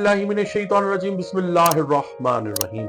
बिल्लाहि मिनश शैतानिर रजीम बिस्मिल्लाहिर रहमानिर रहीम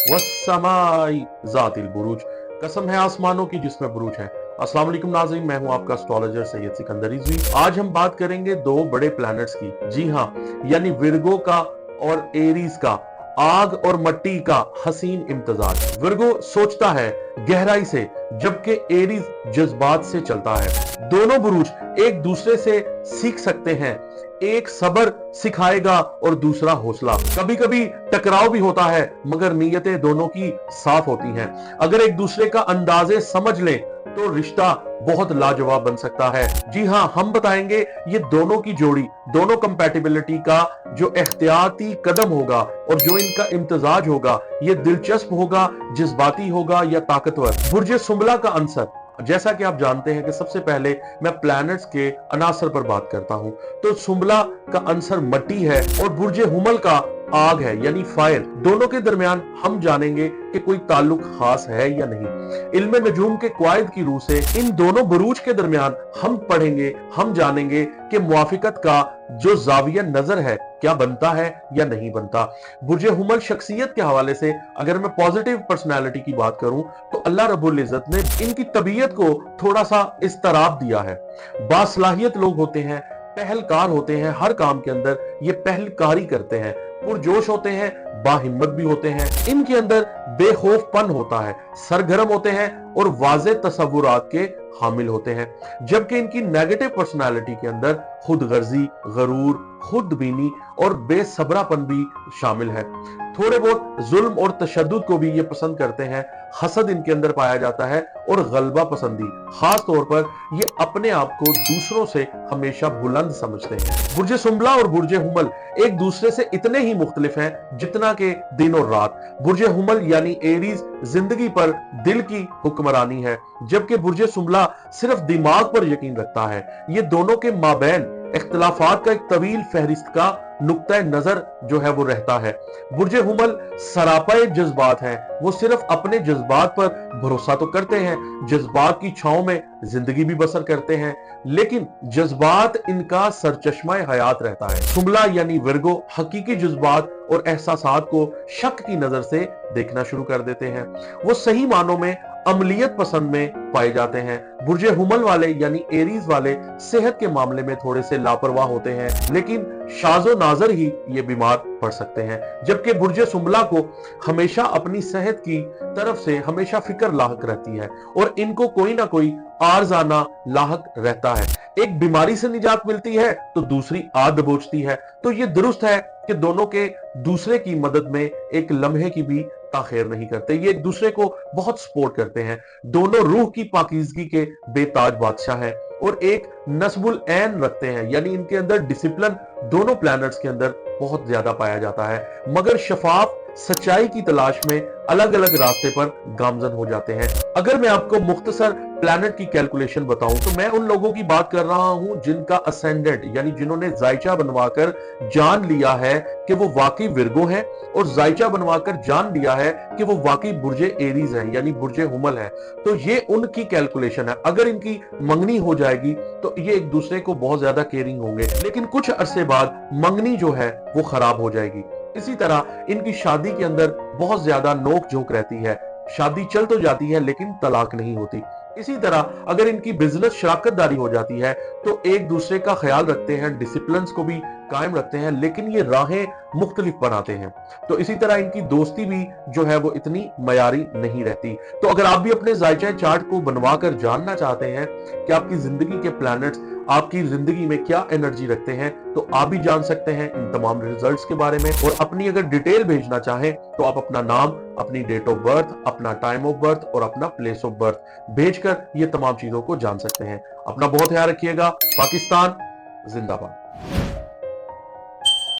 वस्समाई ज़ातिल बुरूज। कसम है आसमानों की जिसमें बुरूज है। अस्सलाम वालेकुम नाज़रीन, मैं हूं आपका एस्ट्रोलॉजर सैयद सिकंदर रिजवी। आज हम बात करेंगे दो बड़े प्लैनेट्स की। जी हां, यानी विर्गो का और एरीज का, आग और मट्टी का हसीन इम्तजाज। विर्गो सोचता है गहराई से, जबकि एरीज जज्बात से चलता है। दोनों बुरूज एक दूसरे से सीख सकते हैं। एक सब्र सिखाएगा और दूसरा हौसला। कभी कभी टकराव भी होता है, मगर नीयतें दोनों की साफ होती हैं। अगर एक दूसरे का अंदाजे समझ लें तो रिश्ता बहुत लाजवाब बन सकता है। जी हां, हम बताएंगे ये दोनों की जोड़ी, दोनों कंपैटिबिलिटी का जो एहतियाती कदम होगा और जो इनका इम्तजाज होगा, ये दिलचस्प होगा, जज्बाती होगा या ताकतवर। बुर्जे सुंबला का अंसर, जैसा कि आप जानते हैं कि सबसे पहले मैं प्लैनेट्स के अनासर पर बात करता हूं, तो सुंबला का अंसर मट्टी है और बुर्जे हुमल का आग है यानी फायर। दोनों के दरमियान हम जानेंगे कि कोई ताल्लुक खास है या नहीं। इल्म नजूम के क्वायद की रूह से इन दोनों बुरूज के दरमियान हम पढ़ेंगे, हम जानेंगे कि मुआफिकत का जो जाविया नजर है क्या बनता है या नहीं बनता। बुर्जे हुमल शख्सियत के हवाले से अगर मैं पॉजिटिव पर्सनालिटी की बात करूं तो अल्लाह रब्बुल इज्जत ने इनकी तबीयत को थोड़ा सा इस्तराब दिया है। बासलाहियत लोग होते हैं, पहलकार होते हैं, हर काम के अंदर ये पहलकारी करते हैं, पुरजोश होते हैं, बाहिम्मत भी होते हैं। इनके अंदर बेखौफपन होता है, सरगर्म होते हैं और वाज़े तसव्वुरात के हामिल होते हैं। जबकि इनकी नेगेटिव पर्सनालिटी के अंदर खुदगर्जी, गरूर, खुदबीनी और बेसब्रापन भी शामिल है। थोड़े बहुत जुल्म और तशद्दुद को भी ये पसंद करते हैं। हसद इनके अंदर पाया जाता है और गलबा पसंदी। खास तौर पर ये अपने आप को दूसरों से हमेशा बुलंद समझते हैं। बुर्जे सुंबला और बुर्जे हुमल एक दूसरे से इतने ही मुख्तलिफ हैं जितना के दिन और रात। बुर्जे हुमल यानी एरीज जिंदगी पर दिल की हुक्मरानी है, जबकि बुर्जे सुंबला सिर्फ दिमाग पर यकीन रखता है। ये दोनों के माबैन इख्तिलाफात का एक तवील फहरिस्त का नुक्ता नजर जो है वो रहता है। बुर्जे हुमल सरापाए जज्बात हैं, वो सिर्फ अपने जज्बात पर भरोसा तो करते हैं, जज्बात की छांव में जिंदगी भी बसर करते हैं, लेकिन जज्बात इनका सरचश्मा हयात रहता है। सुंबला यानी विर्गो हकीकी जज्बात और एहसासात को शक की नजर से देखना शुरू कर देते हैं। वो सही मानों में अमलियत पसंद में पाए जाते हैं। बुर्जे हुमल वाले यानी एरीज वाले सेहत के मामले में थोड़े से लापरवाह होते हैं, लेकिन शाजो नाजर ही ये बीमार पड़ सकते हैं। जबकि बुर्जे सुंबला को हमेशा अपनी सेहत की तरफ से हमेशा फिक्र लाहक रहती है और इनको कोई ना कोई आर्जाना लाहक रहता है। एक बीमारी से निजात मिलती है तो दूसरी आद दबोचती है। तो ये दुरुस्त है कि दोनों के दूसरे की मदद में एक लम्हे की भी ताखेर नहीं करते। ये एक दूसरे को बहुत सपोर्ट करते हैं। दोनों रूह की पाकीज़गी के बेताज बादशाह हैं और एक नस्बुल ऐन रखते हैं, यानी इनके अंदर डिसिप्लिन दोनों प्लैनेट्स के अंदर बहुत ज्यादा पाया जाता है, मगर शफाफ सच्चाई की तलाश में अलग अलग रास्ते पर गामजन हो जाते हैं। अगर मैं आपको मुख्तसर प्लैनेट की कैलकुलेशन बताऊं तो मैं उन लोगों की बात कर रहा हूं जिनका असेंडेंट यानी जिन्होंने जायचा बनवाकर जान लिया है कि वो वाकई विर्गो हैं और जायचा बनवाकर जान लिया है कि वो वाकई बुर्जे एरीज हैं यानी बुर्जे हुमल हैं। तो ये उनकी कैलकुलेशन है। अगर इनकी मंगनी हो जाएगी तो ये एक दूसरे को बहुत ज्यादा केयरिंग होंगे, लेकिन कुछ अरसे बाद मंगनी जो है वो खराब हो जाएगी। इसी तरह इनकी शादी के अंदर बहुत ज्यादा नोक झोंक रहती है। शादी चल तो जाती है लेकिन तलाक नहीं होती। इसी तरह अगर इनकी बिजनेस शराकतदारी हो जाती है तो एक दूसरे का ख्याल रखते हैं, डिसिप्लिन को भी कायम रखते हैं, लेकिन ये राहें मुख्तलिफ बनाते हैं। तो इसी तरह इनकी दोस्ती भी जो है वो इतनी मयारी नहीं रहती। तो अगर आप भी अपने जायचा चार्ट को बनवा कर जानना चाहते हैं कि आपकी जिंदगी के प्लैनेट्स आपकी जिंदगी में क्या एनर्जी रखते हैं, तो आप भी जान सकते हैं इन तमाम रिजल्ट्स के बारे में। और अपनी अगर डिटेल भेजना चाहें तो आप अपना नाम, अपनी डेट ऑफ बर्थ, अपना टाइम ऑफ बर्थ और अपना प्लेस ऑफ बर्थ भेजकर ये तमाम चीजों को जान सकते हैं। अपना बहुत ख्याल रखिएगा। पाकिस्तान जिंदाबाद।